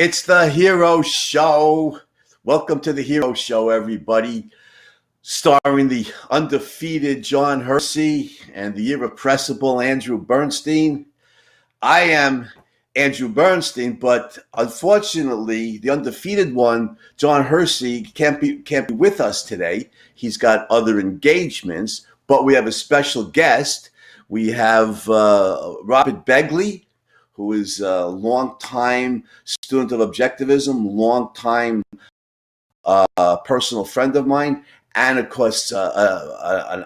It's the Hero Show. Welcome to the Hero Show, everybody. Starring the undefeated John Hersey and the irrepressible Andrew Bernstein. I am Andrew Bernstein, but unfortunately, the undefeated one, John Hersey, can't be with us today. He's got other engagements, but we have a special guest. We have Robert Begley, who is a longtime student of objectivism, longtime personal friend of mine, and of course, an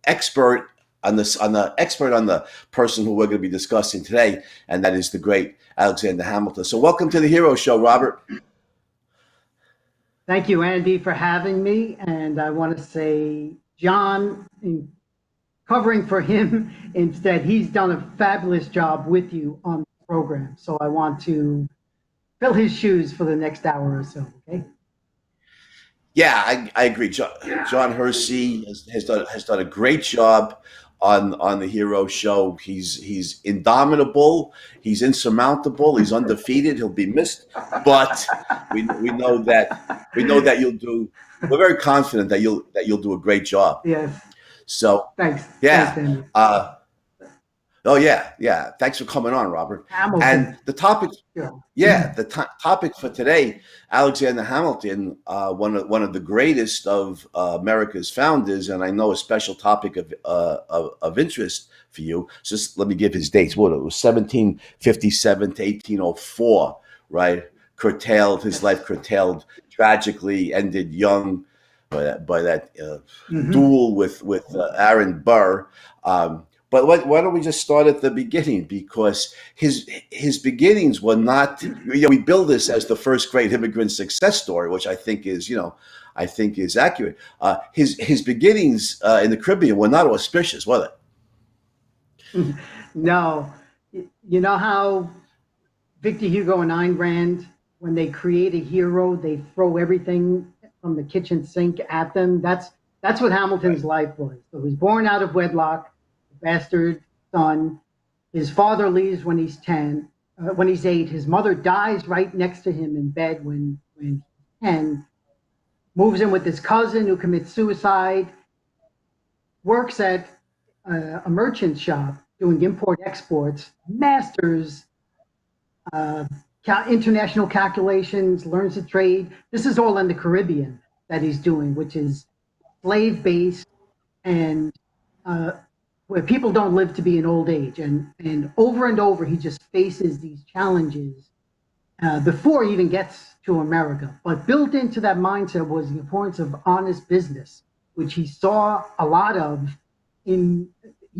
expert on the person who we're going to be discussing today, and that is the great Alexander Hamilton. So, welcome to the Hero Show, Robert. Thank you, Andy, for having me. And I want to say, John, covering for him instead, he's done a fabulous job with you on the program. So I want to fill his shoes for the next hour or so. Okay. Yeah, I agree. John Hersey has done a great job on the Hero Show. He's indomitable. He's insurmountable. He's undefeated. He'll be missed, but we know that you'll do. We're very confident that you'll do a great job. Yes. So thanks. Yeah. Thanks, Yeah. Thanks for coming on, Robert. Hamilton. And the topic, Sure. topic for today, Alexander Hamilton, one of the greatest of America's founders, and I know a special topic of interest for you. So just let me give his dates. What it was, 1757 to 1804, right? His life curtailed, tragically ended young by that duel with Aaron Burr. But why don't we just start at the beginning? Because his beginnings were not. We build this as the first great immigrant success story, which I think is accurate. His beginnings in the Caribbean were not auspicious, were they? No. You know how Victor Hugo and Ayn Rand, when they create a hero, they throw everything from the kitchen sink at them. That's what Hamilton's life was. So he was born out of wedlock. Bastard son. His father leaves when he's 8. His mother dies right next to him in bed when he's 10. Moves in with his cousin who commits suicide. Works at a merchant shop doing import exports. Masters international calculations. Learns the trade. This is all in the Caribbean that he's doing, which is slave based and where people don't live to be an old age. And over he just faces these challenges before he even gets to America. But built into that mindset was the importance of honest business, which he saw a lot of he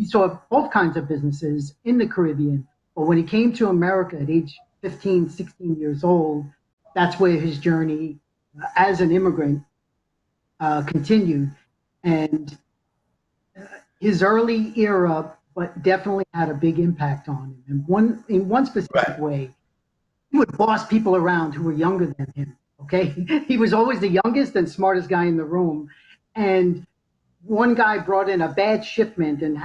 saw both kinds of businesses in the Caribbean. But when he came to America at age 15, 16 years old, that's where his journey as an immigrant continued. And his early era, but definitely had a big impact on him. And in one specific way, he would boss people around who were younger than him. Okay, he was always the youngest and smartest guy in the room. And one guy brought in a bad shipment, and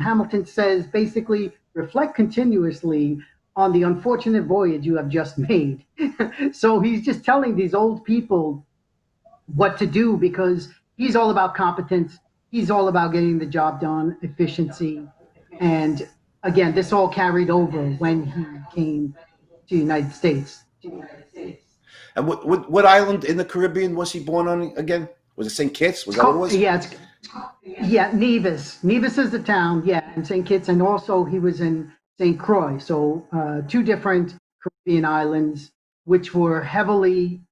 Hamilton says, basically, reflect continuously on the unfortunate voyage you have just made. So he's just telling these old people what to do, because he's all about competence. He's all about getting the job done, efficiency. And again, this all carried over when he came to the United States. And what island in the Caribbean was he born on again? Was it St. Kitts? Was that what it was? Yeah, Nevis. Nevis is the town, and St. Kitts. And also he was in St. Croix. So 2 different Caribbean islands, which were heavily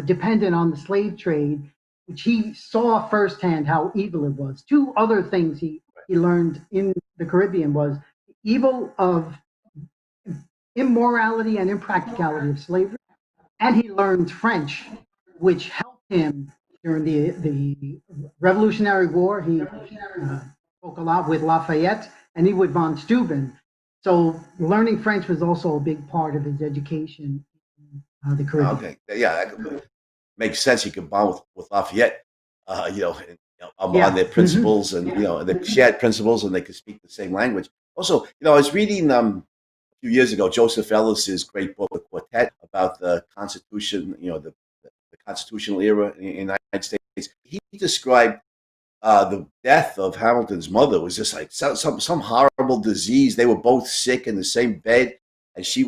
dependent on the slave trade, which he saw firsthand how evil it was. 2 other things he learned in the Caribbean was the evil of immorality and impracticality of slavery. And he learned French, which helped him during the Revolutionary War. He spoke a lot with Lafayette and he with von Steuben. So learning French was also a big part of his education in the Caribbean. Okay, yeah. Makes sense. You can bond with Lafayette, on their principles, and they shared principles, and they could speak the same language. Also, I was reading a few years ago Joseph Ellis's great book, The Quartet. about the Constitution, the constitutional era in the United States. He described the death of Hamilton's mother was just like some horrible disease. They were both sick in the same bed, and she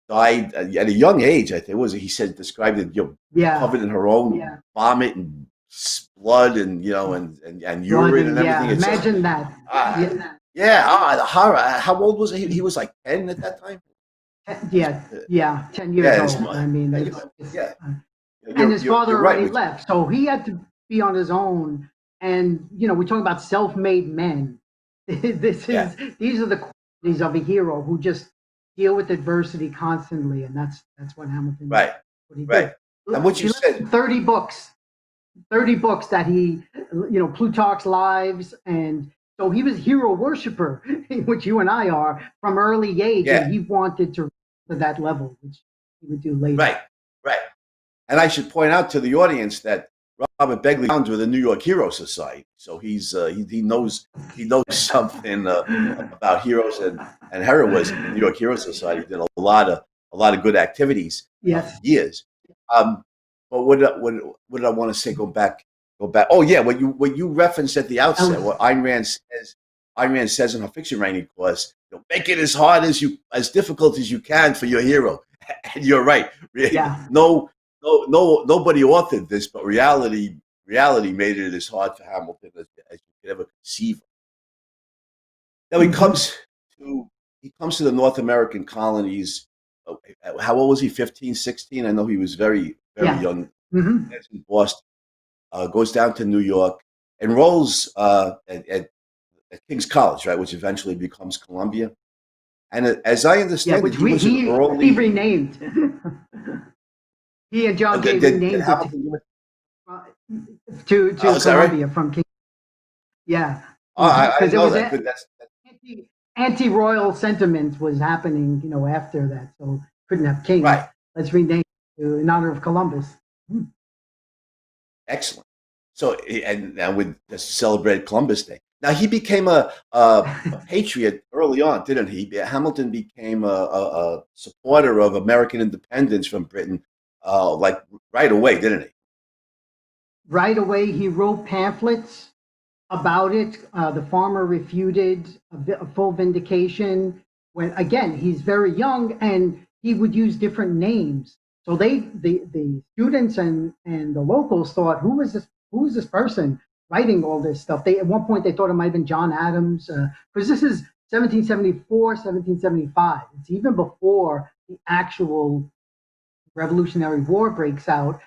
died at a young age. I think he said described it, covered in her own vomit and blood and and urine and everything. Yeah, imagine that. The horror. How old was he? He was like 10 at that time. 10 years old. I mean, and his father already left, so he had to be on his own. And we're talking about self-made men. These are the qualities of a hero who just deal with adversity constantly, and that's what Hamilton. Right. What he did. And what you said. 30 books that he, Plutarch's Lives, and so he was a hero worshiper, which you and I are from early age, and he wanted to that level, which he would do later. Right. And I should point out to the audience that Robert Begley founder of the New York Hero Society, so he knows something about heroes and heroism. The New York Hero Society did a lot of good activities for years. But what did I want to say? Go back. Oh yeah, what you referenced at the outset, what Ayn Rand says in her fiction writing course, make it as difficult as you can for your hero. And you're right. Yeah. Nobody authored this, but reality made it as hard for Hamilton as you could ever conceive. Now he comes to the North American colonies. How old was he? 15, 16? I know he was very, very young. Mm-hmm. In Boston, goes down to New York, enrolls at King's College, right, which eventually becomes Columbia. And as I understand it, he renamed. He and John Gay renamed it to Columbia right? from King. Yeah. I know that. But that's anti-royal sentiment was happening, after that. So couldn't have King. Right. Let's rename it in honor of Columbus. Excellent. So, and we just celebrated Columbus Day. Now he became a patriot early on, didn't he? Hamilton became a supporter of American independence from Britain, like right away, didn't he? Right away, he wrote pamphlets about it. The farmer refuted a full vindication. When again, he's very young, and he would use different names. So the students and the locals thought, who is this person writing all this stuff? At one point they thought it might have been John Adams, because this is 1774, 1775. It's even before the actual Revolutionary War breaks out.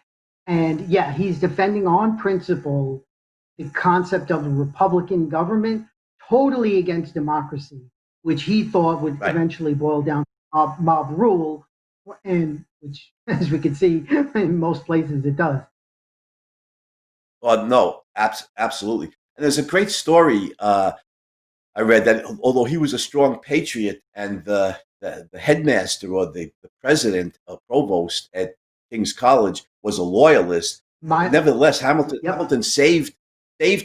And he's defending on principle the concept of a republican government, totally against democracy, which he thought would eventually boil down to mob rule, and which, as we can see, in most places it does. Well, no, absolutely. And there's a great story I read that although he was a strong patriot and the headmaster or the president or provost at King's College was a loyalist, nevertheless, Hamilton saved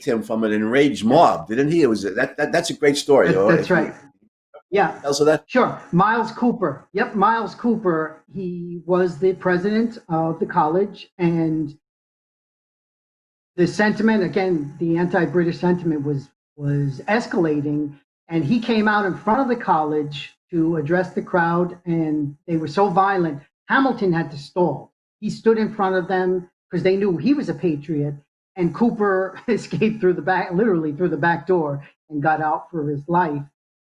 him from an enraged mob, didn't he? It was that's a great story. That's right. Yeah. Tell us that. Sure. Miles Cooper. Yep. Miles Cooper. He was the president of the college, and the sentiment, again, the anti-British sentiment was escalating, and he came out in front of the college to address the crowd, and they were so violent, Hamilton had to stall. He stood in front of them because they knew he was a patriot, and Cooper escaped literally through the back door, and got out for his life.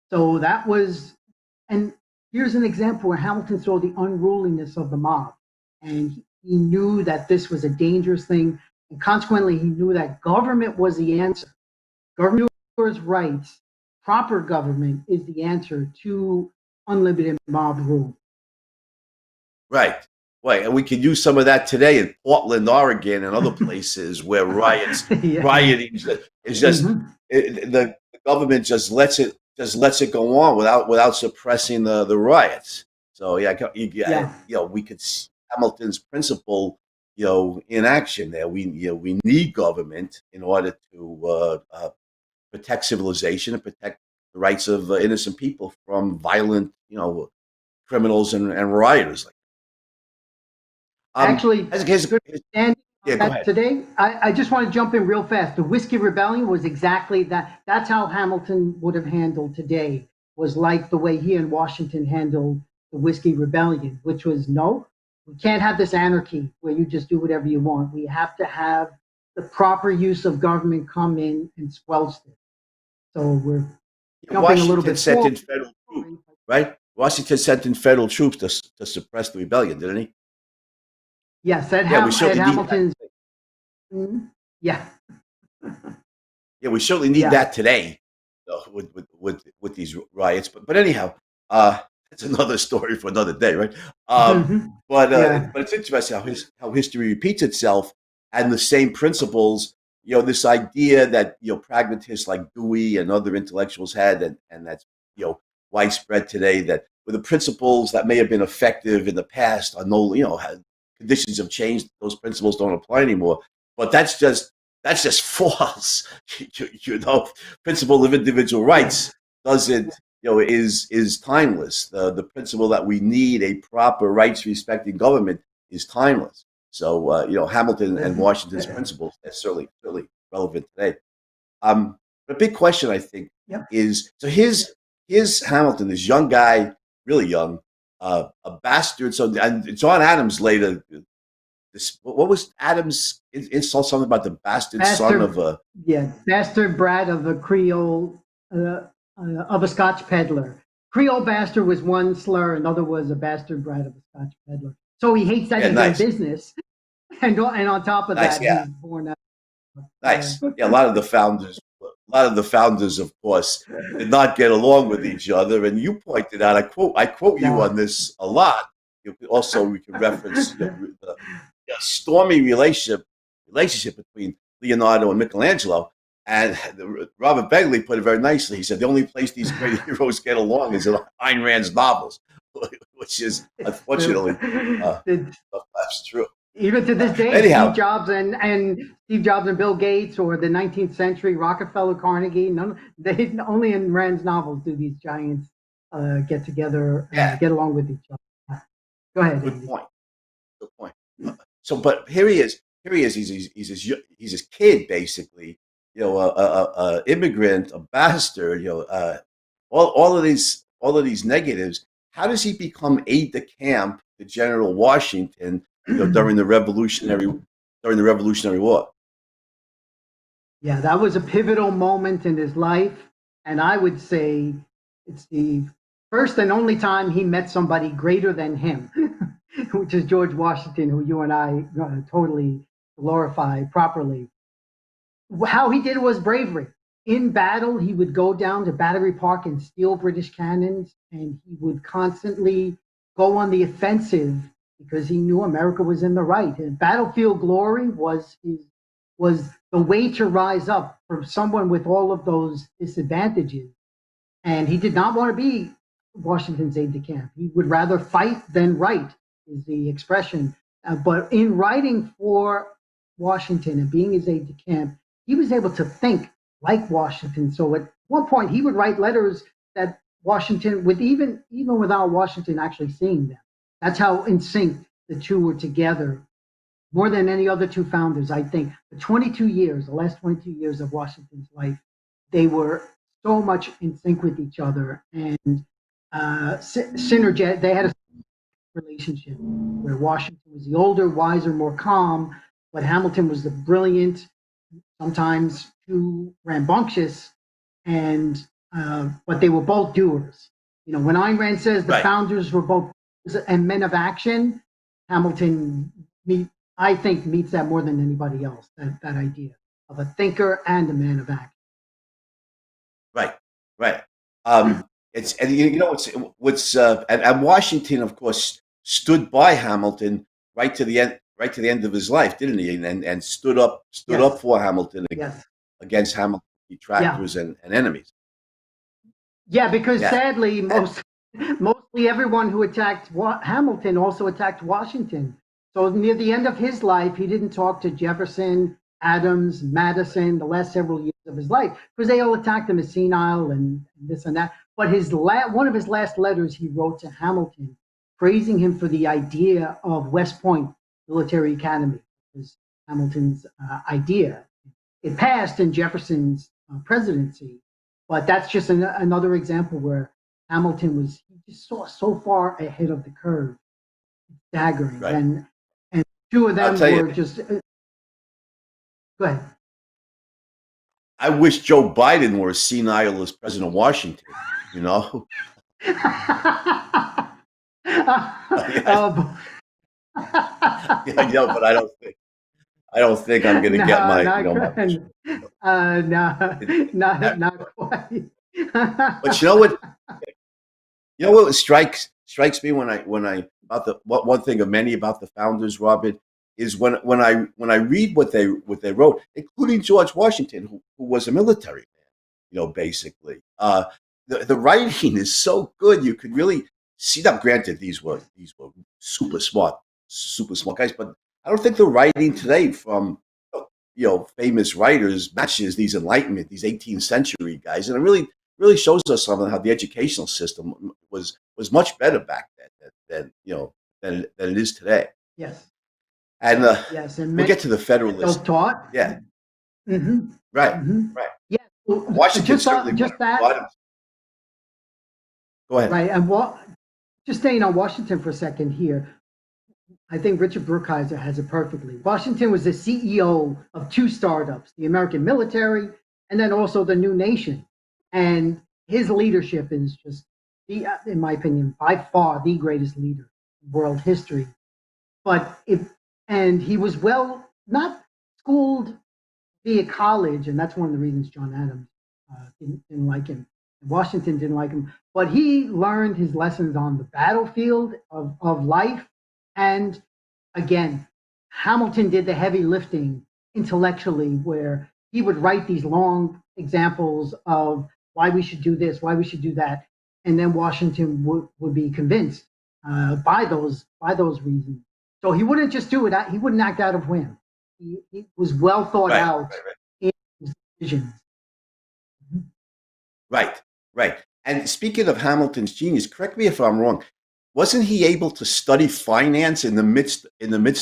So that was, and here's an example where Hamilton saw the unruliness of the mob, and he knew that this was a dangerous thing, and consequently he knew that government was the answer. Government rights, proper government is the answer to unlimited mob rule. Right. And we could use some of that today in Portland, Oregon, and other places where rioting is just the government just lets it go on without suppressing the riots. So we could see Hamilton's principle, in action there. We need government in order to protect civilization and protect the rights of innocent people from violent, criminals and rioters. Actually, and yeah, go ahead. today, I just want to jump in real fast. The Whiskey Rebellion was exactly that. That's how Hamilton would have handled today, was like the way he and Washington handled the Whiskey Rebellion, which was no, we can't have this anarchy where you just do whatever you want. We have to have the proper use of government come in and squelch it. So we're jumping a little bit sent in federal troops, right? Washington sent in federal troops to suppress the rebellion, didn't he? Yes, at Hamilton's. Yeah. Yeah, we certainly need that today with these riots. But anyhow, it's another story for another day, right? But it's interesting how history repeats itself, and the same principles. This idea that pragmatists like Dewey and other intellectuals had, and that's widespread today. That with the principles that may have been effective in the past are no, conditions have changed; those principles don't apply anymore. But that's just false. Principle of individual rights doesn't, is timeless. The principle that we need a proper rights respecting government is timeless. So, Hamilton and Washington's principles are certainly relevant today. The big question, I think, is, so here's Hamilton, this young guy, really young, a bastard. So, and John Adams later, what was Adams' insult? Something about the bastard son of a... Yeah, bastard brat of a Creole, of a Scotch peddler. Creole bastard was one slur, another was a bastard brat of a Scotch peddler. So he hates that he's in business. And on top of that, he's born out. Nice. Yeah, a lot of the founders, of course, did not get along with each other. And you pointed out, I quote you on this a lot. Also, we can reference the stormy relationship between Leonardo and Michelangelo. And Robert Begley put it very nicely. He said the only place these great heroes get along is in Ayn Rand's novels, which is unfortunately that's true. Even to this day, Steve Jobs and Bill Gates, or the 19th century Rockefeller, Carnegie, only in Rand's novels do these giants get together, get along with each other. Go ahead. Good point. So, but here he is. He's his kid, basically. A immigrant, a bastard. All of these negatives. How does he become aide de camp to General Washington? During the Revolutionary War. Yeah, that was a pivotal moment in his life, and I would say it's the first and only time he met somebody greater than him, which is George Washington, who you and I totally glorify properly. How he did it was bravery. In battle, he would go down to Battery Park and steal British cannons, and he would constantly go on the offensive because he knew America was in the right. And battlefield glory was the way to rise up for someone with all of those disadvantages. And he did not want to be Washington's aide de camp. He would rather fight than write, is the expression. But in writing for Washington and being his aide de camp, he was able to think like Washington. So at one point, he would write letters that Washington, even without Washington actually seeing them. That's how in sync the two were together, more than any other two founders, I think. The last 22 years of Washington's life, they were so much in sync with each other, and synergy. They had a relationship where Washington was the older, wiser, more calm, but Hamilton was the brilliant, sometimes too rambunctious, and but they were both doers. When Ayn Rand says the founders were both and men of action, Hamilton, I think, meets that more than anybody else. That idea of a thinker and a man of action. Right. It's and Washington, of course, stood by Hamilton right to the end of his life, didn't he? And stood up for Hamilton against Hamilton's detractors and enemies. Yeah, because sadly, mostly everyone who attacked Hamilton also attacked Washington. So near the end of his life, he didn't talk to Jefferson, Adams, Madison, the last several years of his life, because they all attacked him as senile and this and that. But one of his last letters he wrote to Hamilton, praising him for the idea of West Point, military academy. It was Hamilton's idea. It passed in Jefferson's presidency, but that's just another example where Hamilton he just saw so far ahead of the curve, staggering. Right. And two of them were just. Go ahead. I wish Joe Biden were as senile as President Washington. You know. Yeah, but I don't think I'm going to get my. Not quite. But you know what? You know what strikes me when I about the one thing of many about the founders, Robert, is when I read what they wrote, including George Washington, who was a military man, basically. The writing is so good, you could really see that. Granted, these were super smart guys, but I don't think the writing today from famous writers matches these Enlightenment, these 18th century guys, and it really shows us something how the educational system was much better back then than it is today. Yes. And yes, and we'll get to the Federalist. Self-taught. Yeah. Mm-hmm. Right. Mm-hmm. Right. Yeah. Washington certainly just that. Go ahead. Right, and just staying on Washington for a second here. I think Richard Brookhiser has it perfectly. Washington was the CEO of two startups, the American military and then also the New Nation. And his leadership is just, in my opinion, by far the greatest leader in world history. And he was not schooled via college, and that's one of the reasons John Adams didn't like him. Washington didn't like him, but he learned his lessons on the battlefield of life. And again, Hamilton did the heavy lifting intellectually, where he would write these long examples of why we should do this, why we should do that. And then Washington would be convinced by those reasons. So he wouldn't just do it. He wouldn't act out of whim. He was well thought out in his decisions. Right. And speaking of Hamilton's genius, correct me if I'm wrong. Wasn't he able to study finance in the midst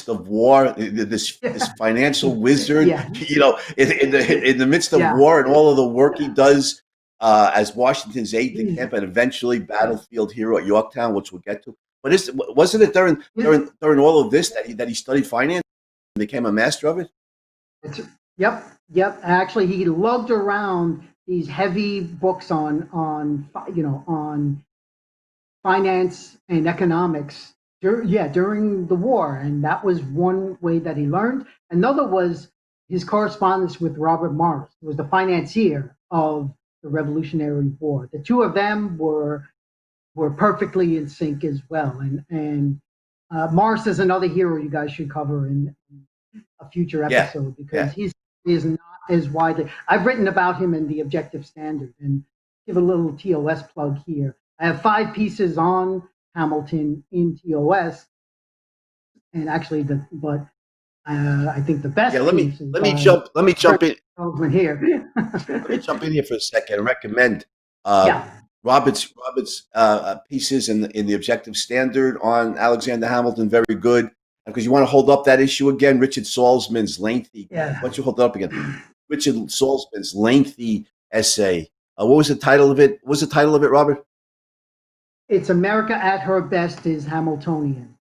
of war? This financial wizard, in the midst of war, and all of the work he does as Washington's aide de camp and eventually battlefield hero at Yorktown, which we'll get to. But wasn't it during all of this that he studied finance and became a master of it? Yep. Actually, he lugged around these heavy books on finance and economics during the war, and that was one way that he learned. Another was his correspondence with Robert Morris, who was the financier of the Revolutionary War. The two of them were perfectly in sync as well. And Morris is another hero you guys should cover in a future episode, because he is not as widely. I've written about him in the Objective Standard, and give a little TOS plug here. I have 5 pieces on Hamilton in TOS, and actually, I think the best. Let me jump in here. Let me jump in here for a second and recommend Robert's pieces in the Objective Standard on Alexander Hamilton. Very good, because you want to hold up that issue again. Richard Salzman's lengthy. Why don't you hold it up again? Richard Salzman's lengthy essay. What was the title of it? Robert? It's America at Her Best is Hamiltonian.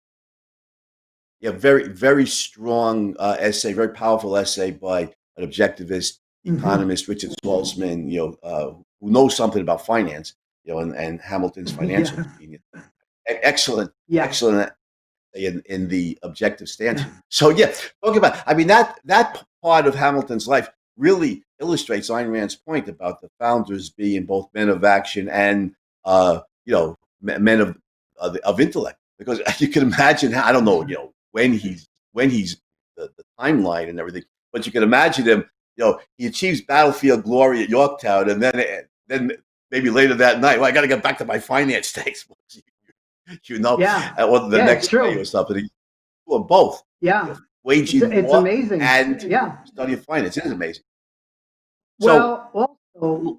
Yeah, very, very strong essay, very powerful essay by an objectivist economist, Richard Salzman, who knows something about finance, and Hamilton's financial genius. Excellent in the Objective Standard. So talking about, that part of Hamilton's life really illustrates Ayn Rand's point about the founders being both men of action and men of intellect, because you can imagine how, I don't know, when he's the timeline and everything, but you can imagine him, he achieves battlefield glory at Yorktown, and then maybe later that night, I got to get back to my finance textbooks, or the next day or something. He's doing both. Waging it's war amazing. And studying finance. It is amazing. Well, also,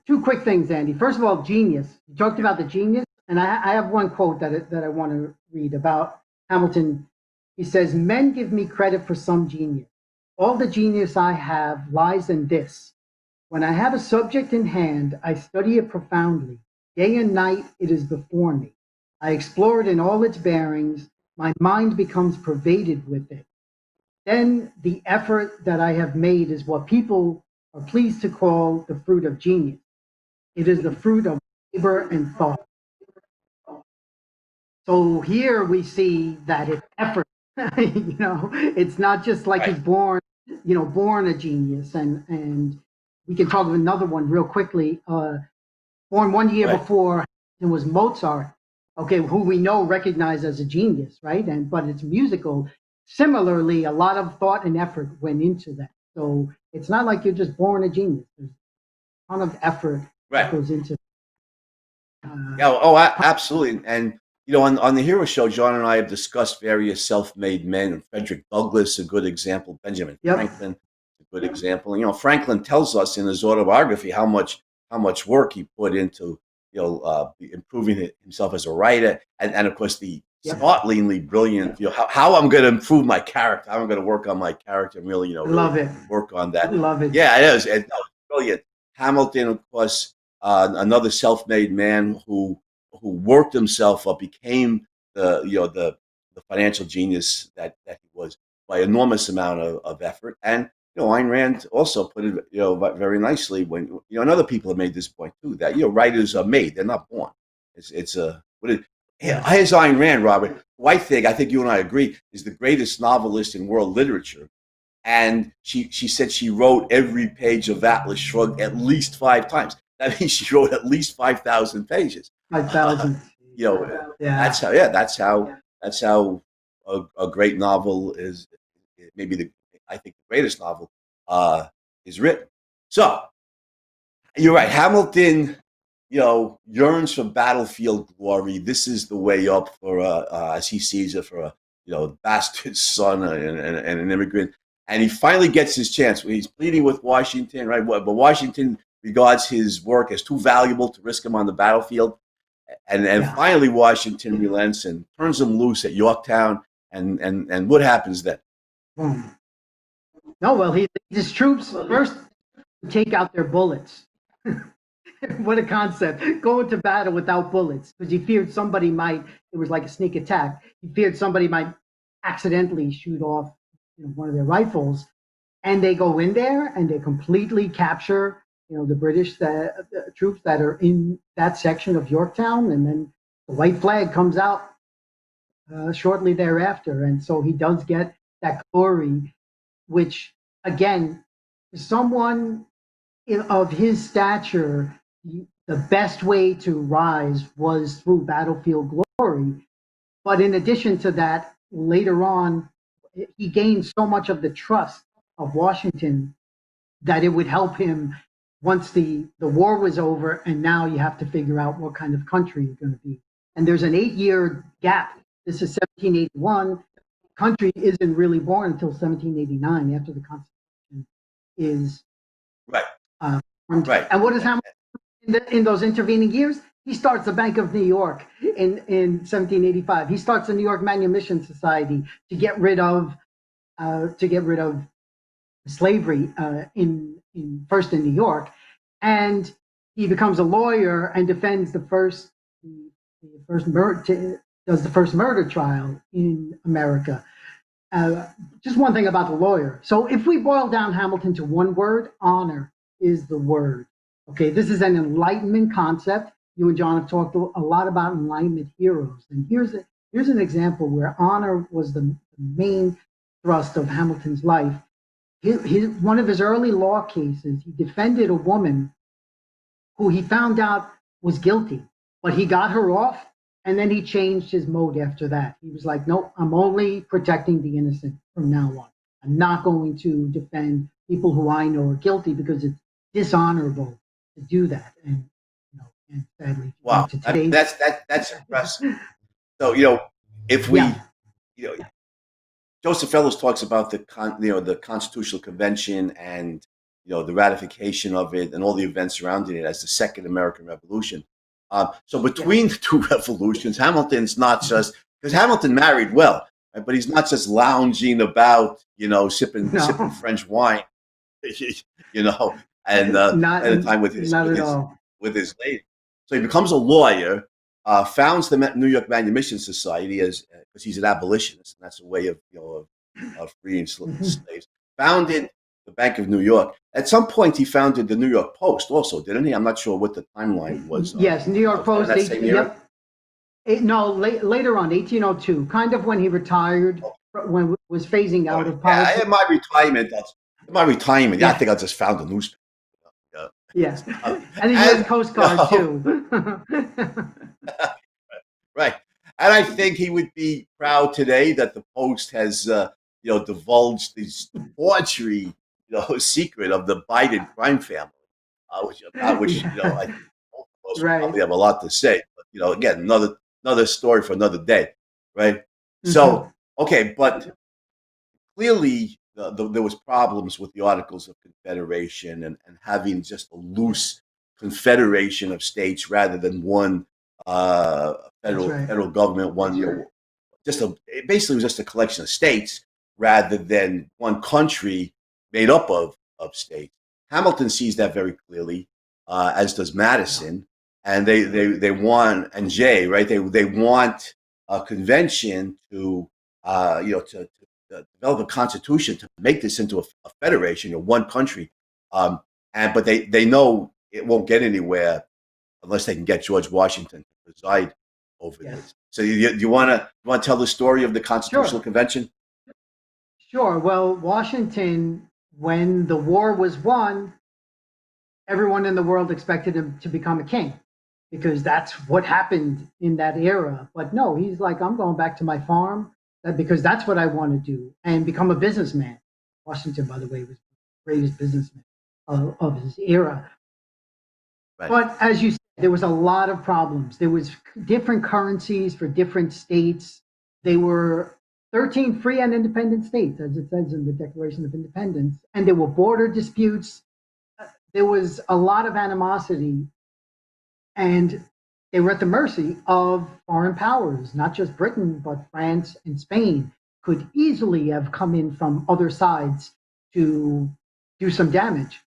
2 quick things, Andy. First of all, genius. You talked about the genius, and I have one quote that I want to read about Hamilton, he says, men give me credit for some genius. All the genius I have lies in this. When I have a subject in hand, I study it profoundly. Day and night it is before me. I explore it in all its bearings. My mind becomes pervaded with it. Then the effort that I have made is what people are pleased to call the fruit of genius. It is the fruit of labor and thought. So here we see that it's effort. It's not just like he's born, born a genius. And we can talk of another one real quickly. Born 1 year before it was Mozart, who we know recognized as a genius, right? But it's musical. Similarly, a lot of thought and effort went into that. So it's not like you're just born a genius. There's a ton of effort that goes into it. Absolutely. And on the Hero Show, John and I have discussed various self-made men. Frederick Douglass, a good example. Benjamin Franklin, a good example. And, Franklin tells us in his autobiography how much work he put into improving himself as a writer, and of course the startlingly brilliant. How I'm going to improve my character. How I'm going to work on my character and really love it. Work on that. Love it. Yeah, it is. It's brilliant. Hamilton, of course, another self-made man who worked himself up, became the financial genius that he was by enormous amount of effort. And Ayn Rand also put it very nicely when and other people have made this point too, that writers are made, they're not born. Here's Ayn Rand, Robert, who I think you and I agree is the greatest novelist in world literature. And she said she wrote every page of Atlas Shrugged at least 5 times. That means she wrote at least 5,000 pages. 5,000. That's how a great novel is. Maybe I think the greatest novel is written. So you're right. Hamilton, yearns for battlefield glory. This is the way up for as he sees it, for a bastard son and an immigrant. And he finally gets his chance. He's pleading with Washington, right? But Washington regards his work as too valuable to risk him on the battlefield. And finally, Washington relents and turns him loose at Yorktown. And what happens then? No, well, his troops first take out their bullets. What a concept. Go into battle without bullets, because he feared somebody might, it was like a sneak attack. He feared somebody might accidentally shoot off one of their rifles. And they go in there and they completely capture the British troops that are in that section of Yorktown, and then the white flag comes out shortly thereafter. And so he does get that glory, which, again, someone of his stature, the best way to rise was through battlefield glory. But in addition to that, later on, he gained so much of the trust of Washington that it would help him once the war was over, and now you have to figure out what kind of country you're going to be. And there's an 8-year gap. This is 1781. Country isn't really born until 1789, after the Constitution is formed. Right. And what does Hamilton in those intervening years? He starts the Bank of New York in 1785. He starts the New York Manumission Society to get rid of slavery first in New York, and he becomes a lawyer and defends the first murder trial in America. Just one thing about the lawyer. So if we boil down Hamilton to one word, honor is the word. Okay, this is an Enlightenment concept. You and John have talked a lot about Enlightenment heroes, and here's an example where honor was the main thrust of Hamilton's life. One of his early law cases, he defended a woman who he found out was guilty, but he got her off, and then he changed his mode after that. He was like, no, I'm only protecting the innocent from now on. I'm not going to defend people who I know are guilty, because it's dishonorable to do that. And sadly, wow, that's impressive. So if we Joseph Fellows talks about the Constitutional Convention and the ratification of it and all the events surrounding it as the Second American Revolution. So between the two revolutions, Hamilton's not just because Hamilton married well, right? But he's not just lounging about, sipping No, French wine, you know, and not spending time with his not at all. lady. So he becomes a lawyer, founds the New York Manumission Society as because he's an abolitionist, and that's a way of of freeing Mhm. slaves. Founded the Bank of New York. At some point, he founded the New York Post, also, didn't he? I'm not sure what the timeline was. Yes, New York Was that in Post. that same era? Yep. No, later on, 1802, kind of when he retired, when was phasing All out right. of Yeah, politics. in my retirement, yeah, I Yeah, think I'll just found a newspaper. Yeah. yeah, Uh, and the U.S. and Coast Guard too. right, and I think he would be proud today that the Post has divulged this debauchery secret of the Biden crime family, which Yeah, I think both of us right. probably have a lot to say. But again, another story for another day, right? Hmm. So okay, but clearly there was problems with the Articles of Confederation and having just a loose confederation of states rather than one That's right. federal government, one it basically was just a collection of states rather than one country made up of states. Hamilton sees that very clearly, as does Yeah. Madison, and they want and Jay, right? They want a convention to develop a constitution to make this into a federation, one country. But they know it won't get anywhere unless they can get George Washington to preside over Yes. this. So you want to tell the story of the Constitutional Sure. Convention? Sure. Well, Washington, when the war was won, everyone in the world expected him to become a king because that's what happened in that era. But no, he's like, I'm going back to my farm because that's what I want to do and become a businessman. Washington, by the way, was the greatest businessman of his era. Right. But as you said, there was a lot of problems. There was different currencies for different states. They were 13 free and independent states, as it says in the Declaration of Independence. And there were border disputes. There was a lot of animosity, and they were at the mercy of foreign powers, not just Britain, but France and Spain could easily have come in from other sides to do some damage.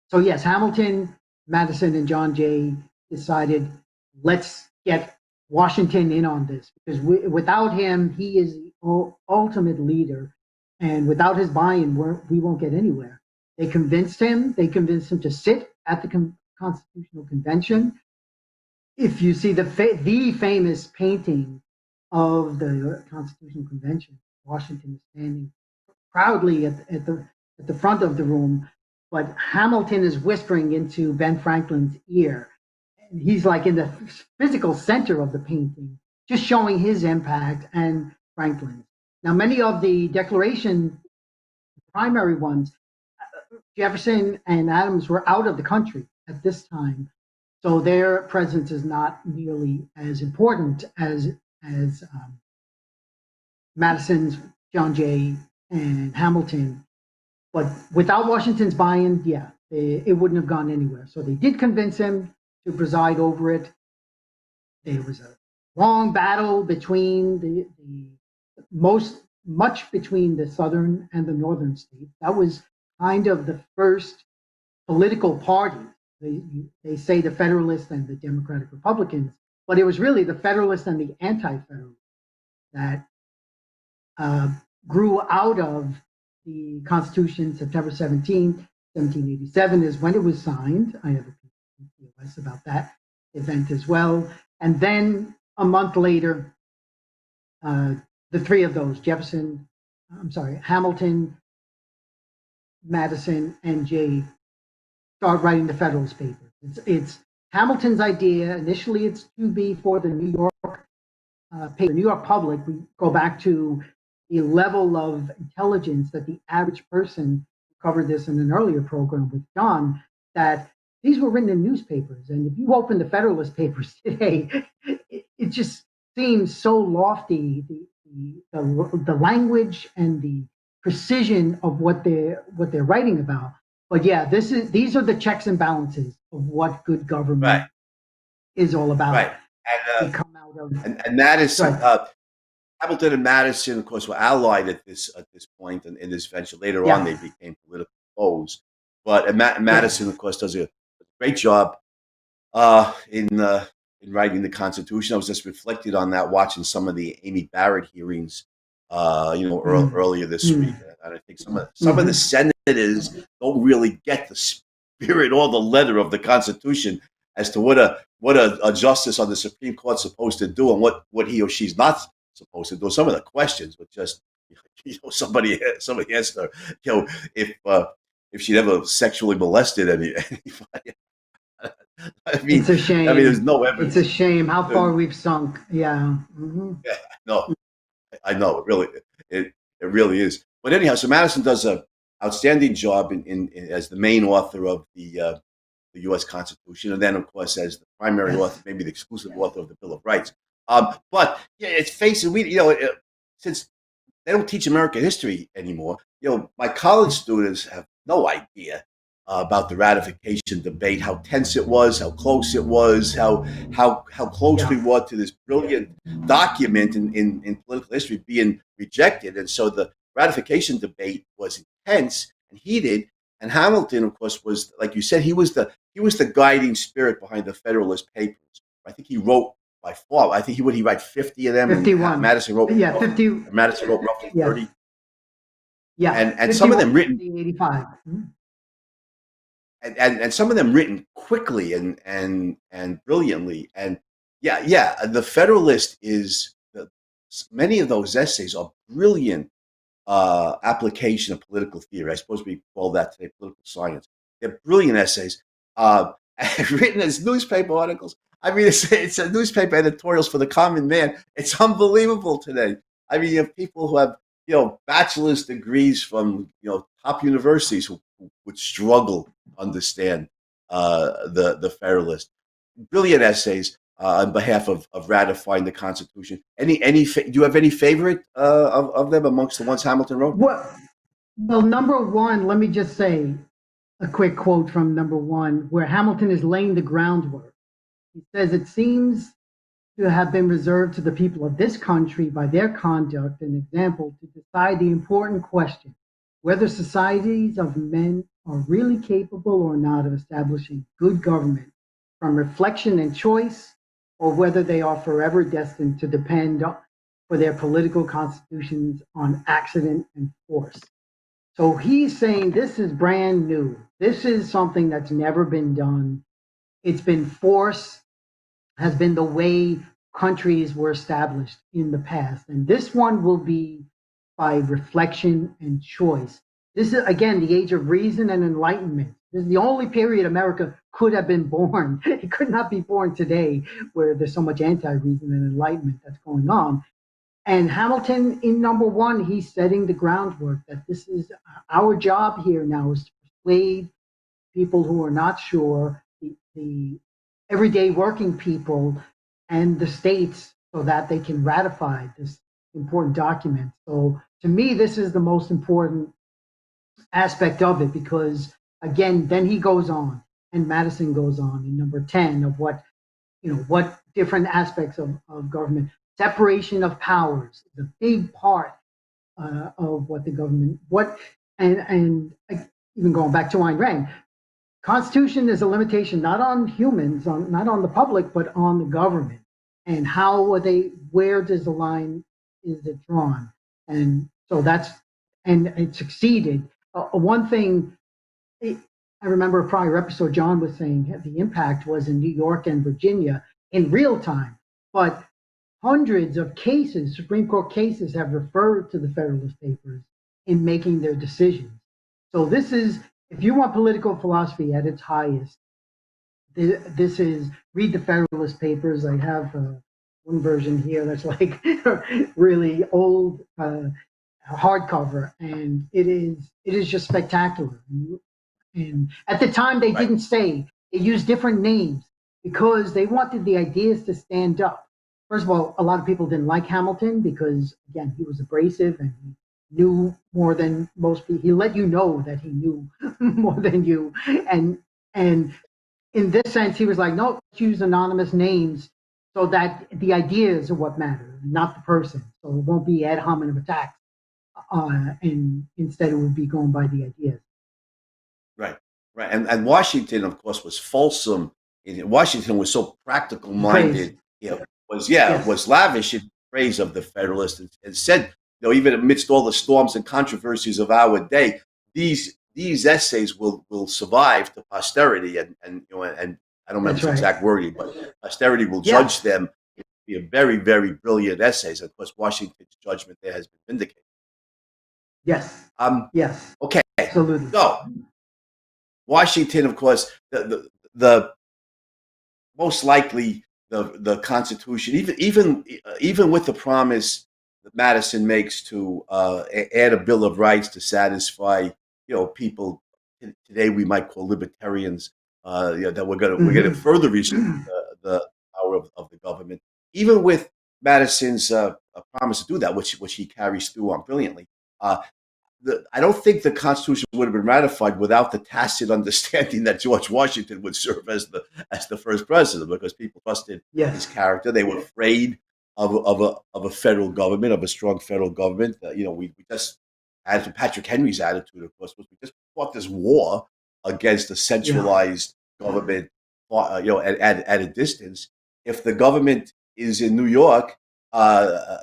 So yes, Hamilton, Madison, and John Jay decided, let's get Washington in on this because without him, he is the ultimate leader, and without his buy-in, we won't get anywhere. They convinced him. They convinced him to sit at the Constitutional Convention. If you see the famous painting of the Constitutional Convention, Washington is standing proudly at the front of the room, but Hamilton is whispering into Ben Franklin's ear. And he's like in the physical center of the painting, just showing his impact and Franklin's. Now, many of the Declaration primary ones, Jefferson and Adams were out of the country at this time, so their presence is not nearly as important as Madison's, John Jay, and Hamilton. But without Washington's buy-in, yeah, it wouldn't have gone anywhere. So they did convince him to preside over it. There was a long battle between much between the southern and the northern states. That was kind of the first political party. They say the Federalists and the Democratic Republicans, but it was really the Federalists and the Anti-Federalists that uh, grew out of the Constitution. September 17th, 1787 is when it was signed. I have a piece about that event as well. And then a month later, uh, the three of those, Hamilton, Madison, and Jay, start writing the Federalist Papers. It's Hamilton's idea. Initially, it's to be for the New York paper, New York public. We go back to the level of intelligence that the average person, covered this in an earlier program with John, that these were written in newspapers. And if you open the Federalist Papers today, it just seems so lofty, the language and the precision of what they're writing about. But yeah, these are the checks and balances of what good government Right. is all about. Right. And They come out And Madison, Right. Hamilton and Madison, of course, were allied at this point in this venture. Later on, Yeah. they became political foes. But Yes. Madison, of course, does a great job in writing the Constitution. I was just reflected on that watching some of the Amy Barrett hearings, Mm. earlier this week, Mm. and I think some of the senators don't really get the spirit or the letter of the Constitution as to what a justice on the Supreme Court is supposed to do and what he or she's not supposed to do. Some of the questions were just, somebody asked her, if she'd ever sexually molested anybody. I mean, It's a there's shame. no It's a evidence. shame how Uh, far we've sunk. Yeah. yeah, no, I know it really is. But anyhow, so Madison does a outstanding job in as the main author of the U.S. Constitution, and then of course as the primary author, Yes. maybe the exclusive author of the Bill of Rights. But yeah, it's facing we since they don't teach American history anymore. My college students have no idea about the ratification debate, how tense it was, how close it was, how close we Yeah. were to this brilliant document in political history being rejected. And so the ratification debate was intense and heated. And Hamilton, of course, was, like you said, he was the guiding spirit behind the Federalist Papers. I think he wrote by far. I think he write 50 of them, and 51. Madison wrote Yeah. 50. roughly Yes. 30, Yeah. and some of 51, them written 50, 85. Mm. and some of them written quickly and brilliantly. And yeah, the Federalist many of those essays are brilliant application of political theory. I suppose we call that today political science. They're brilliant essays, uh, written as newspaper articles. I mean, it's a newspaper editorials for the common man. It's unbelievable today. I mean, you have people who have bachelor's degrees from top universities who would struggle to understand the Federalist. Brilliant essays on behalf of ratifying the Constitution. Do you have any favorite of them amongst the ones Hamilton wrote? Well, number one, let me just say a quick quote from number one, where Hamilton is laying the groundwork. He says, "It seems to have been reserved to the people of this country by their conduct and example to decide the important question whether societies of men are really capable or not of establishing good government from reflection and choice, or whether they are forever destined to depend for their political constitutions on accident and force." So he's saying this is brand new. This is something that's never been done. It's been force, has been the way countries were established in the past. And this one will be by reflection and choice. This is, again, the age of reason and enlightenment. This is the only period America could have been born. It could not be born today where there's so much anti reason and enlightenment that's going on. And Hamilton, in number one, he's setting the groundwork that this is our job here now is to persuade people who are not sure, the everyday working people and the states, so that they can ratify this important document. So to me, this is the most important aspect of it because, again, then he goes on and Madison goes on in number 10 of what different aspects of government. Separation of powers is a big part of what the government, and even going back to Ayn Rand, Constitution is a limitation not on humans, not on the public, but on the government. And how are they? Where does the line is it drawn? And so and it succeeded. One thing I remember a prior episode, John was saying the impact was in New York and Virginia in real time, but hundreds of cases, Supreme Court cases, have referred to the Federalist Papers in making their decisions. So this is, if you want political philosophy at its highest, this is read the Federalist Papers. I have one version here that's like really old hardcover, and it is just spectacular. And at the time, they Right. didn't say, they used different names because they wanted the ideas to stand up. First of all, a lot of people didn't like Hamilton because, again, he was abrasive and he knew more than most people. He let you know that he knew more than you. And in this sense, he was like, no, let's use anonymous names so that the ideas are what matter, not the person. So it won't be ad hominem attacks, and instead it would be going by the ideas. Right, right. And Washington, of course, was fulsome. Washington was so practical Praise. minded. Was Yes, lavish in praise of the Federalist, and said, even amidst all the storms and controversies of our day, these essays will survive to posterity, and I don't remember that's his right. exact wording, but posterity will Yeah. judge them. Be a very, very brilliant essays. Of course, Washington's judgment there has been vindicated. Yes. Um, Yes. okay, Absolutely. so Washington, of course, the most likely the Constitution, even with the promise that Madison makes to add a Bill of Rights to satisfy people today we might call libertarians, that we're gonna further restrict the power of the government, even with Madison's promise to do that, which he carries through on brilliantly. Uh, I don't think the Constitution would have been ratified without the tacit understanding that George Washington would serve as the first president, because people trusted his Yes. character. They were afraid of a federal government, of a strong federal government. We just, as to Patrick Henry's attitude, of course, was we just fought this war against a Yeah. centralized government, at a distance. If the government is in New York,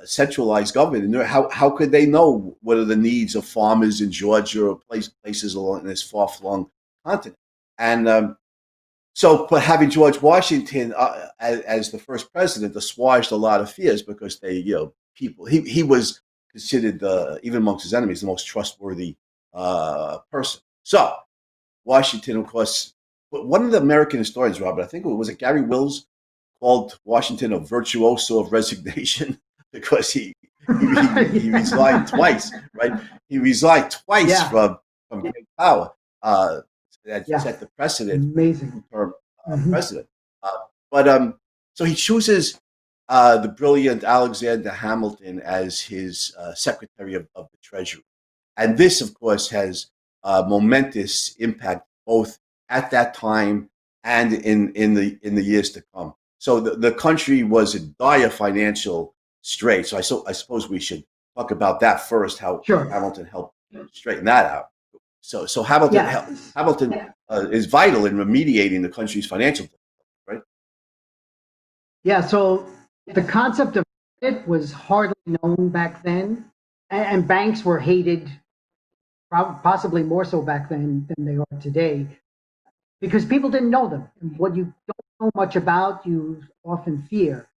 centralized government, and how could they know what are the needs of farmers in Georgia or places along this far-flung continent? And but having George Washington as the first president assuaged a lot of fears, because he was considered, even amongst his enemies, the most trustworthy person. So Washington, of course, one of the American historians, Robert, I think it Gary Wills, called Washington a virtuoso of resignation because he resigned twice, right? He resigned twice Yeah. from great power. That Yeah. set the precedent Amazing. for Hmm. president. But so he chooses the brilliant Alexander Hamilton as his Secretary of the Treasury, and this, of course, has momentous impact both at that time and in the years to come. So the country was in dire financial straits. So I suppose we should talk about that first. How Sure. Hamilton helped straighten that out. So Hamilton Yeah. Hamilton is vital in remediating the country's financial difficulties, right? Yeah. So the concept of it was hardly known back then, and banks were hated, possibly more so back then than they are today, because people didn't know them. And what you don't know much about, you often fear.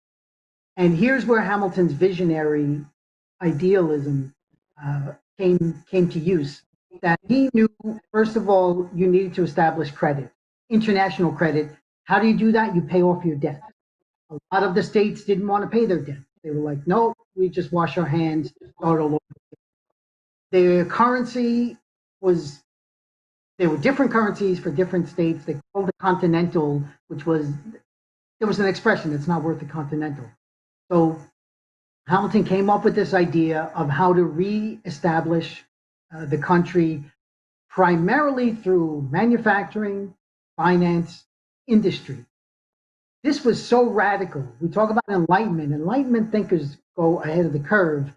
And here's where Hamilton's visionary idealism came to use. That he knew, first of all, you needed to establish credit, international credit. How do you do that? You pay off your debt. A lot of the states didn't want to pay their debt. They were like, no, we just wash our hands, start all over. Their currency was, there were different currencies for different states. They called it continental, which was, there was an expression, it's not worth the continental. So Hamilton came up with this idea of how to re-establish the country primarily through manufacturing, finance, industry. This was so radical. We talk about enlightenment. Enlightenment thinkers go ahead of the curve.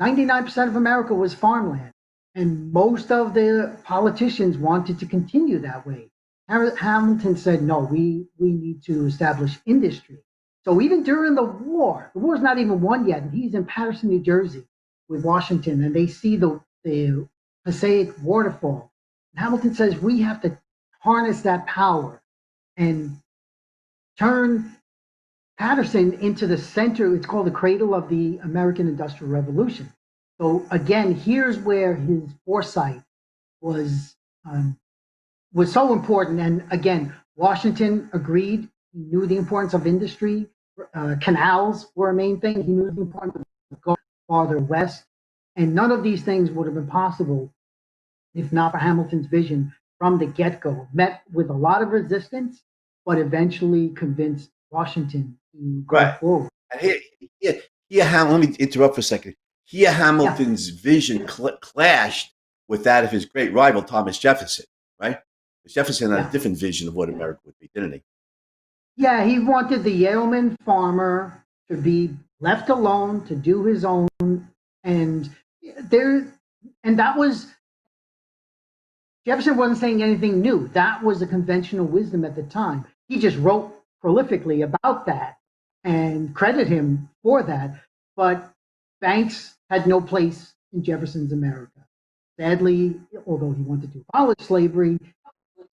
99% of America was farmland, and most of the politicians wanted to continue that way. Hamilton said, no, we need to establish industry. So even during the war's not even won yet, and he's in Paterson, New Jersey with Washington, and they see the Passaic waterfall. And Hamilton says, we have to harness that power and turn Paterson into the center. It's called the cradle of the American Industrial Revolution. So again, here's where his foresight was um, was so important. And again, Washington agreed. He knew the importance of industry. Canals were a main thing. He knew the importance of going farther west. And none of these things would have been possible if not for Hamilton's vision from the get-go. Met with a lot of resistance, but eventually convinced Washington to go Right. forward. And let me interrupt for a second. Here, Yeah. Hamilton's vision clashed with that of his great rival, Thomas Jefferson, right? Jefferson had a Yeah. different vision of what America would be, didn't he? Yeah, he wanted the yeoman farmer to be left alone to do his own, and there, and that was Jefferson wasn't saying anything new. That was the conventional wisdom at the time. He just wrote prolifically about that and credit him for that. But banks had no place in Jefferson's America. Sadly, although he wanted to abolish slavery,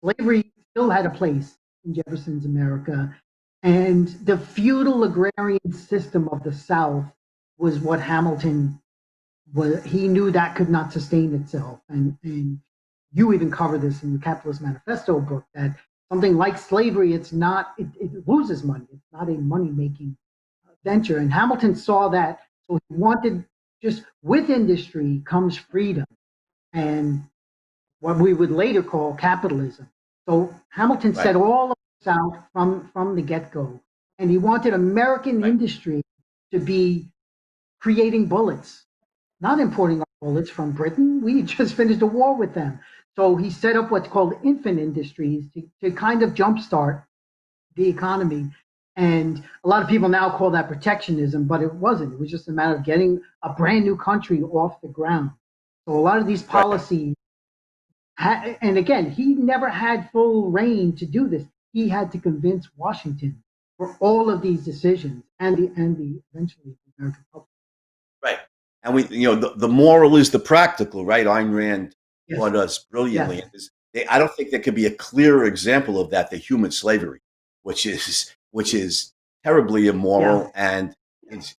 slavery still had a place in Jefferson's America. And the feudal agrarian system of the South was what Hamilton was. He knew that could not sustain itself. And you even cover this in the Capitalist Manifesto book, that something like slavery, it loses money. It's not a money making venture. And Hamilton saw that. So he wanted, just with industry comes freedom and what we would later call capitalism. So Hamilton Right. set all of this out from the get go. And he wanted American Right. industry to be creating bullets, not importing our bullets from Britain. We just finished a war with them. So he set up what's called infant industries to kind of jumpstart the economy. And a lot of people now call that protectionism, but it wasn't. It was just a matter of getting a brand new country off the ground. So a lot of these Right. policies, and again, he never had full reign to do this. He had to convince Washington for all of these decisions and the eventually the American public. Right. And the moral is the practical, right? Ayn Rand Yes. taught us brilliantly. Yes. I don't think there could be a clearer example of that than human slavery, which is terribly immoral, and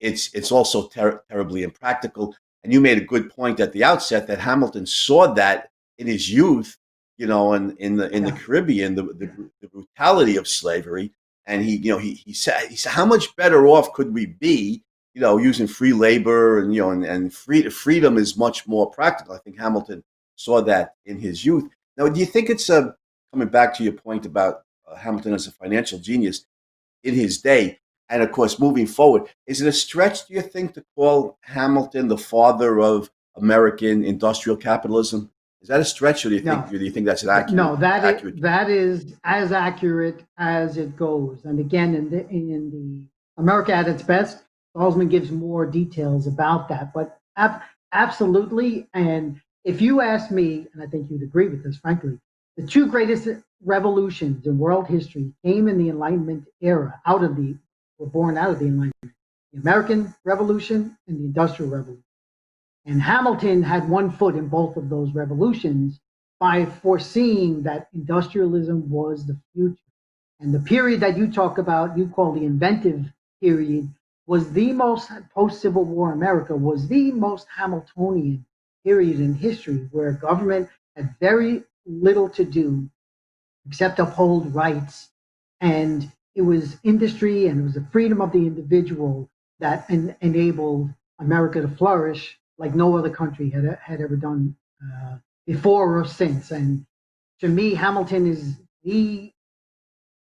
it's also terribly impractical. And you made a good point at the outset that Hamilton saw that in his youth, and in the Caribbean, the brutality of slavery, and he said, how much better off could we be, using free labor, and freedom is much more practical. I think Hamilton saw that in his youth. Now, do you think it's coming back to your point about Hamilton as a financial genius in his day, and of course moving forward, is it a stretch, do you think, to call Hamilton the father of American industrial capitalism? Is that a stretch, or do you think that's an accurate? No, that is as accurate as it goes. And again, in the America at its best, Salzman gives more details about that. But absolutely, and if you ask me, and I think you'd agree with this, frankly, the two greatest revolutions in world history came in the Enlightenment era. Were born out of the Enlightenment: the American Revolution and the Industrial Revolution. And Hamilton had one foot in both of those revolutions by foreseeing that industrialism was the future. And the period that you talk about, you call the inventive period, was the most, post-Civil War America was the most Hamiltonian period in history, where government had very little to do except uphold rights. And it was industry and it was the freedom of the individual that enabled America to flourish like no other country had ever done before or since. And to me, Hamilton is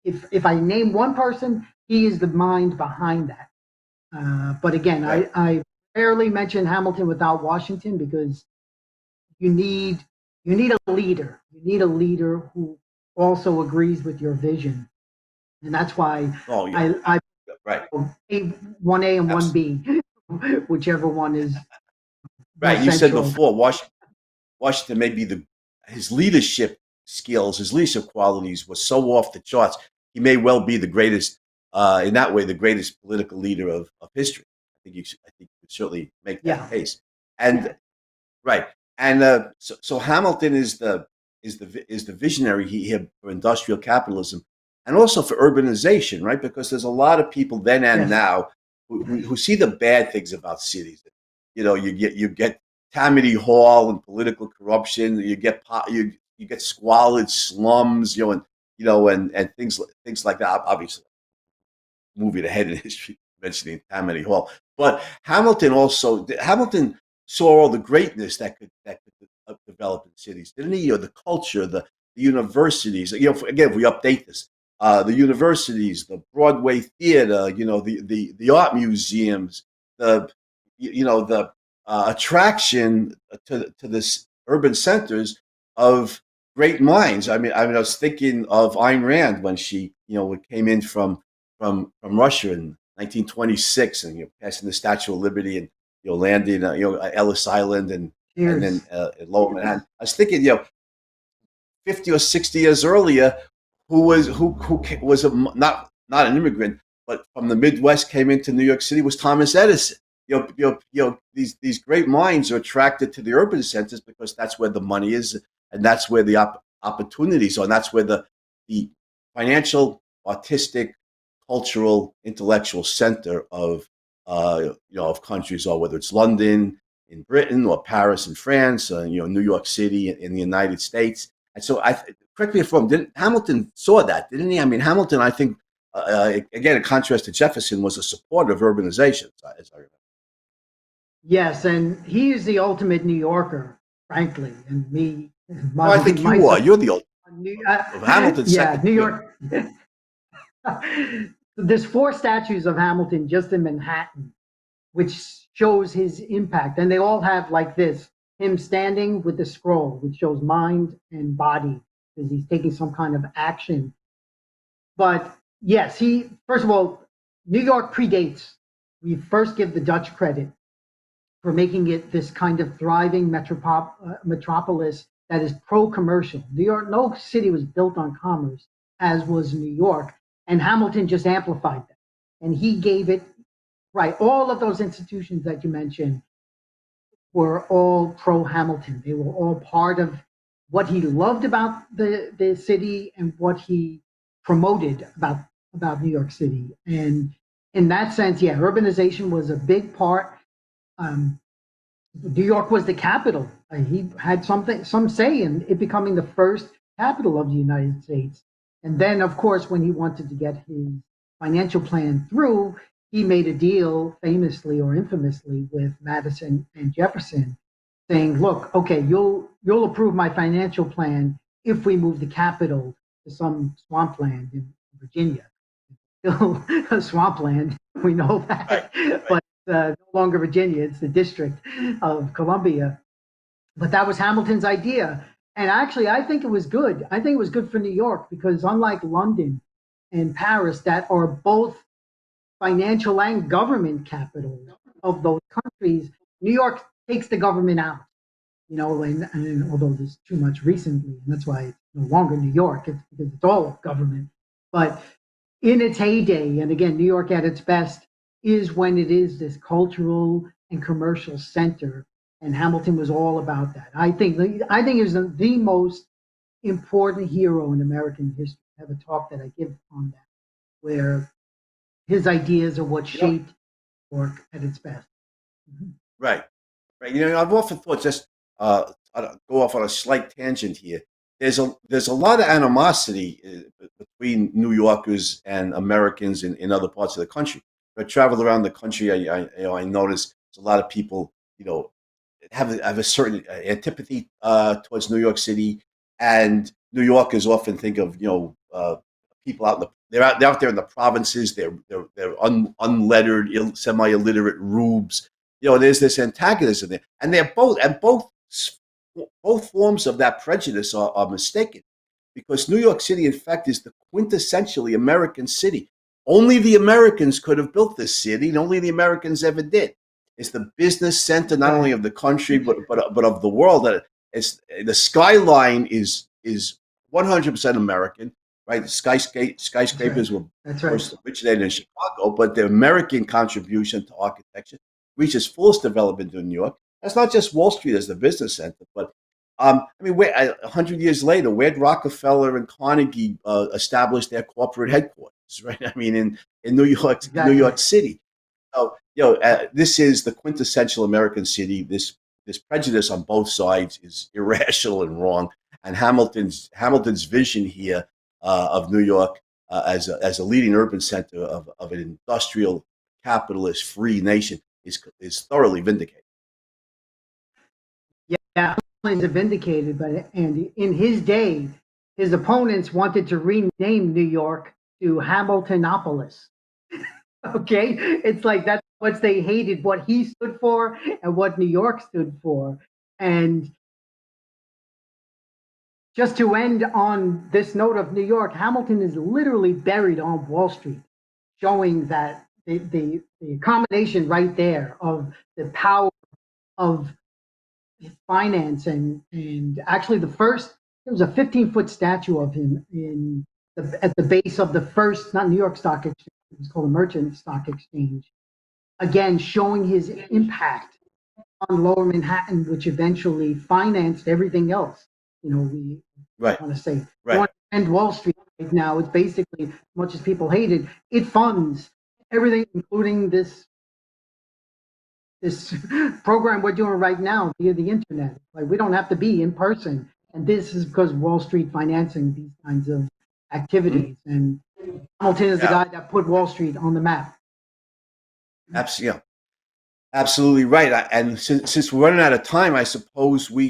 if I name one person, he is the mind behind that. But again, Right. I rarely mention Hamilton without Washington, because you need a leader. You need a leader who also agrees with your vision, and that's why I Right. 1A and 1B, whichever one is Right. You said central. before, Washington may be his leadership skills, his leadership qualities were so off the charts. He may well be the greatest, in that way, the greatest political leader of history. I think you could certainly make that case. And right. And so Hamilton is the visionary here for industrial capitalism, and also for urbanization, right? Because there's a lot of people then and now who see the bad things about cities. You get Tammany Hall and political corruption. You get squalid slums, and things like that. Obviously, moving ahead in history, mentioning Tammany Hall, but Hamilton saw all the greatness that could develop in cities, didn't he? The culture, the universities. Again, if we update this, the universities, the Broadway theater, the art museums, the attraction to this urban centers of great minds. I mean, I was thinking of Ayn Rand when she, came in from from Russia in 1926, and passing the Statue of Liberty, and landing Ellis Island, and then Cheers. Lower Manhattan. I was thinking, 50 or 60 years earlier, who was not an immigrant, but from the Midwest, came into New York City, was Thomas Edison. These great minds are attracted to the urban centers because that's where the money is, and that's where the opportunities are, and that's where the financial, artistic, cultural, intellectual center of countries are, whether it's London in Britain or Paris in France, New York City in the United States. And so, correct me if I'm wrong, Hamilton saw that, didn't he? I mean, Hamilton, I think, again, in contrast to Jefferson, was a supporter of urbanization, as I remember. Yes, and he is the ultimate New Yorker, frankly. And me, I think you are. You're the old Hamilton. Yeah, Second, New York. There's 4 statues of Hamilton just in Manhattan, which shows his impact. And they all have like this, him standing with the scroll, which shows mind and body, because he's taking some kind of action. But yes, first of all, New York predates. We first give the Dutch credit for making it this kind of thriving metropolis that is pro-commercial. New York, no city was built on commerce as was New York, and Hamilton just amplified that. And he gave it, right, all of those institutions that you mentioned were all pro-Hamilton. They were all part of what he loved about the city and what he promoted about New York City. And in that sense, yeah, urbanization was a big part. New York was the capital. He had some say in it becoming the first capital of the United States. And then, of course, when he wanted to get his financial plan through, he made a deal, famously or infamously, with Madison and Jefferson, saying, "Look, okay, you'll approve my financial plan if we move the capital to some swampland in Virginia." Still a swampland, we know that, right. but no longer Virginia, it's the District of Columbia. But that was Hamilton's idea. And actually, I think it was good. I think it was good for New York because, unlike London and Paris, that are both financial and government capitals of those countries, New York takes the government out. And although there's too much recently, and that's why it's no longer New York, it's because it's all government. But in its heyday, and again, New York at its best, is when it is this cultural and commercial center, and Hamilton was all about that. I think he was the most important hero in American history. I have a talk that I give on that, where his ideas are what shaped New York at its best. Mm-hmm. Right. I've often thought, just I'll go off on a slight tangent here. There's a lot of animosity between New Yorkers and Americans in other parts of the country. When I travel around the country, I notice there's a lot of people, have a certain antipathy towards New York City, and New Yorkers often think of people they're out there in the provinces. They're unlettered, semi-illiterate rubes. There's this antagonism there, and both forms of that prejudice are mistaken, because New York City, in fact, is the quintessentially American city. Only the Americans could have built this city, and only the Americans ever did. It's the business center not only of the country but of the world. That the skyline is 100% American, right? The skyscrapers were first originated in Chicago, but the American contribution to architecture reaches fullest development in New York. That's not just Wall Street as the business center, but 100 years later, where'd Rockefeller and Carnegie establish their corporate headquarters, right? I mean, in New York, exactly. New York City. So, this is the quintessential American city. This prejudice on both sides is irrational and wrong. And Hamilton's vision here of New York as a leading urban center of an industrial, capitalist, free nation is thoroughly vindicated. Yeah, Hamilton's vindicated, but Andy, in his day, his opponents wanted to rename New York to Hamiltonopolis. Okay, it's like that's what they hated, what he stood for and what New York stood for. And just to end on this note of New York, Hamilton is literally buried on Wall Street. showing that the combination right there of the power of finance and actually there was a 15-foot statue of him at the base of the first, not New York Stock Exchange, it was called the Merchant Stock Exchange, again showing his impact on Lower Manhattan, which eventually financed everything else. We want to say you want to end Wall Street right now. It's basically, as much as people hate it, it funds everything, including this program we're doing right now via the internet. Like, we don't have to be in person, and this is because Wall Street financing these kinds of activities. And Hamilton is the guy that put Wall Street on the map. Absolutely. Absolutely right. And since we're running out of time, I suppose we,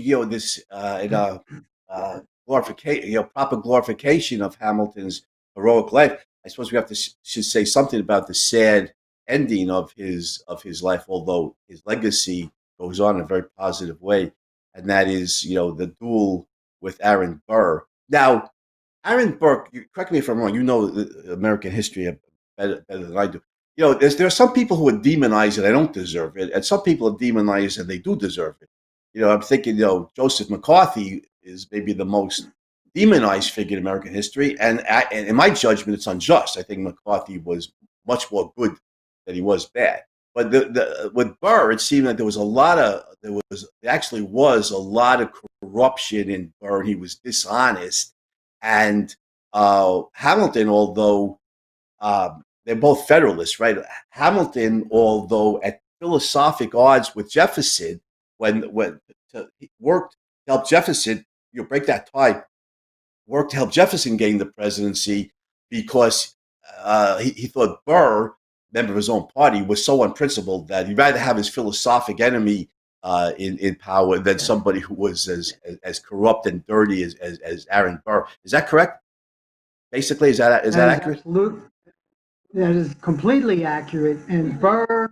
glorification, proper glorification of Hamilton's heroic life. I suppose we have to should say something about the sad ending of his life, although his legacy goes on in a very positive way, and that is, the duel with Aaron Burr. Now, Aaron Burr, correct me if I'm wrong. You know American history better than I do. There are some people who would demonize it, I don't deserve it, and some people demonize it and they do deserve it. I'm thinking, Joseph McCarthy is maybe the most demonized figure in American history, and in my judgment, it's unjust. I think McCarthy was much more good than he was bad. But with Burr, it seemed that there actually was a lot of corruption in Burr. He was dishonest, and Hamilton, although they're both Federalists, right? Hamilton, although at philosophic odds with Jefferson, when he worked to help Jefferson, break that tie, worked to help Jefferson gain the presidency because he thought Burr, member of his own party, was so unprincipled that he'd rather have his philosophic enemy in power than somebody who was as corrupt and dirty as Aaron Burr. Is that correct? Basically, is that accurate? Absolutely. That is completely accurate. And Burr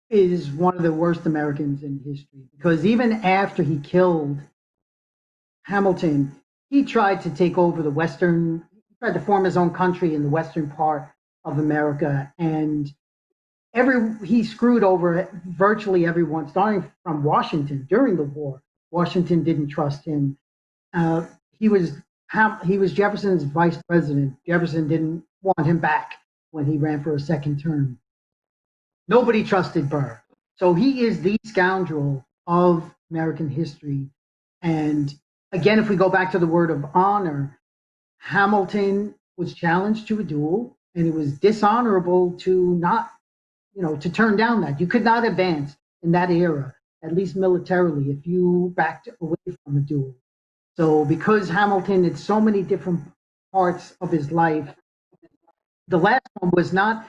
is one of the worst Americans in history, because even after he killed Hamilton, he tried to take over he tried to form his own country in the western part of America. And he screwed over virtually everyone, starting from Washington during the war. Washington didn't trust him. He was Jefferson's vice president. Jefferson didn't want him back when he ran for a second term. Nobody trusted Burr. So he is the scoundrel of American history. And again, if we go back to the word of honor, Hamilton was challenged to a duel, and it was dishonorable to to turn down that. You could not advance in that era, at least militarily, if you backed away from a duel. So because Hamilton had so many different parts of his life, the last one was not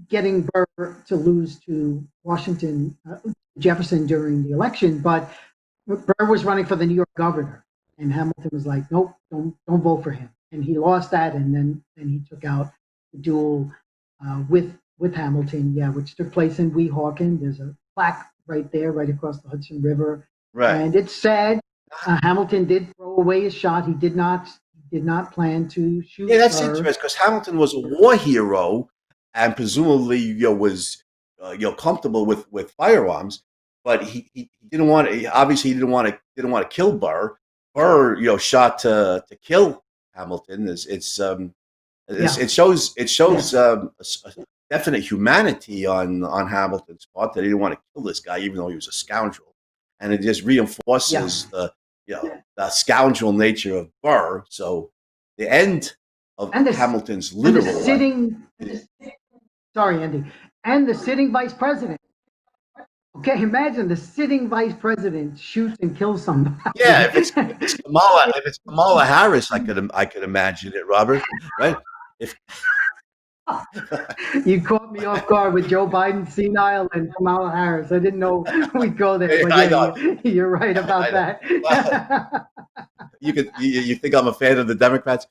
getting Burr to lose to Jefferson during the election, but Burr was running for the New York governor, and Hamilton was like, nope, don't vote for him. And he lost that, and then he took out the duel with Hamilton, which took place in Weehawken. There's a plaque right there, right across the Hudson River. Right. And it's sad. Hamilton did throw away his shot. He did not plan to shoot. Yeah, that's interesting, because Hamilton was a war hero, and presumably was comfortable with firearms, but he didn't want to. Obviously, he didn't want to kill Burr. Burr shot to kill Hamilton. It shows a definite humanity on Hamilton's part, that he didn't want to kill this guy, even though he was a scoundrel, and it just reinforces the scoundrel nature of Burr. So the end of Hamilton's literal sorry, Andy, and the sitting vice president. Okay, imagine the sitting vice president shoots and kills somebody. Yeah, if it's Kamala Harris, I could imagine it, Robert. Right? You caught me off guard with Joe Biden senile and Kamala Harris. I didn't know we'd go there, but you're right about that. You think I'm a fan of the Democrats,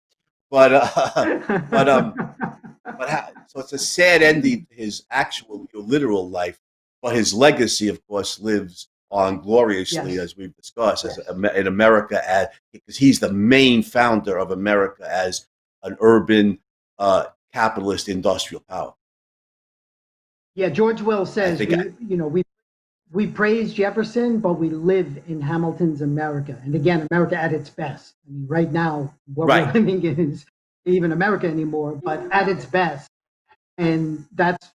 so it's a sad ending to his actual literal life, but his legacy, of course, lives on gloriously, as we've discussed, in America, because he's the main founder of America as an urban capitalist industrial power. Yeah, George Will says think we praise Jefferson, but we live in Hamilton's America. And again, America at its best. I mean, right now, what we're living in is even America anymore, but at its best. And that's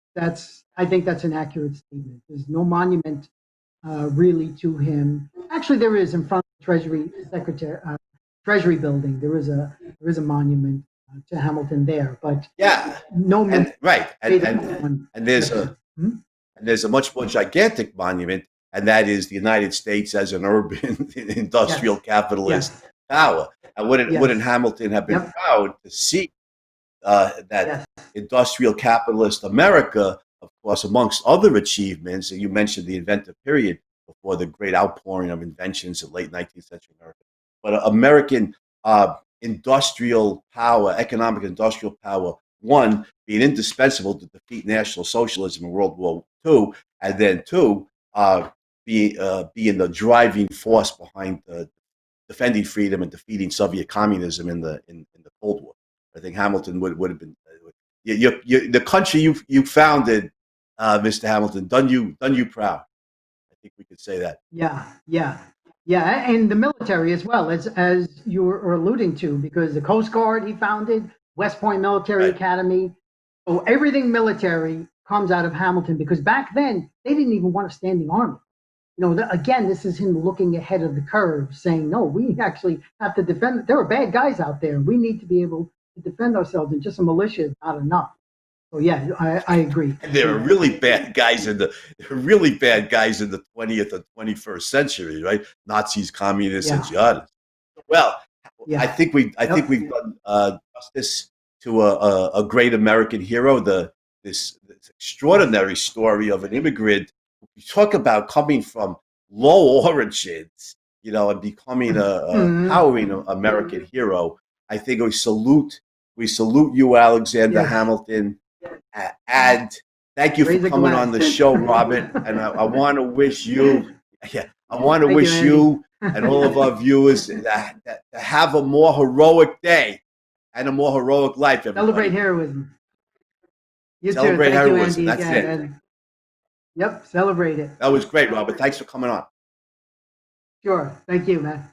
I think that's an accurate statement. There's no monument really to him. Actually, there is in front of the Treasury building. There is a monument to Hamilton there, but no and there's a much more gigantic monument, and that is the United States as an urban industrial capitalist power. And wouldn't Hamilton have been proud to see that industrial capitalist America, of course, amongst other achievements, and you mentioned the inventive period before the great outpouring of inventions in late 19th century America, but American industrial power, economic industrial power, one, being indispensable to defeat National Socialism in World War II, and then two, being the driving force behind defending freedom and defeating Soviet communism in the Cold War. I think Hamilton would have been the country you founded, Mr. Hamilton, done you proud. I think we could say that. Yeah, and the military as well, as you were alluding to, because the Coast Guard he founded, West Point Military Academy. So everything military comes out of Hamilton, because back then they didn't even want a standing army. Again, this is him looking ahead of the curve, saying, no, we actually have to defend. There are bad guys out there. We need to be able to defend ourselves, and just a militia is not enough. So yeah, I agree. And there are really bad guys in the 20th and 21st century, right? Nazis, communists, and jihadists. Well, I think we've done justice to a great American hero. This extraordinary story of an immigrant. We talk about coming from low origins, and becoming a powering American hero. I think we salute you, Alexander Hamilton, and thank you for coming on the show, Robert. And I want to wish you, you and all of our viewers to have a more heroic day and a more heroic life. Everybody. Celebrate heroism. Celebrate heroism. That's it. Yep, celebrate it. That was great, Robert. Thanks for coming on. Sure. Thank you, man.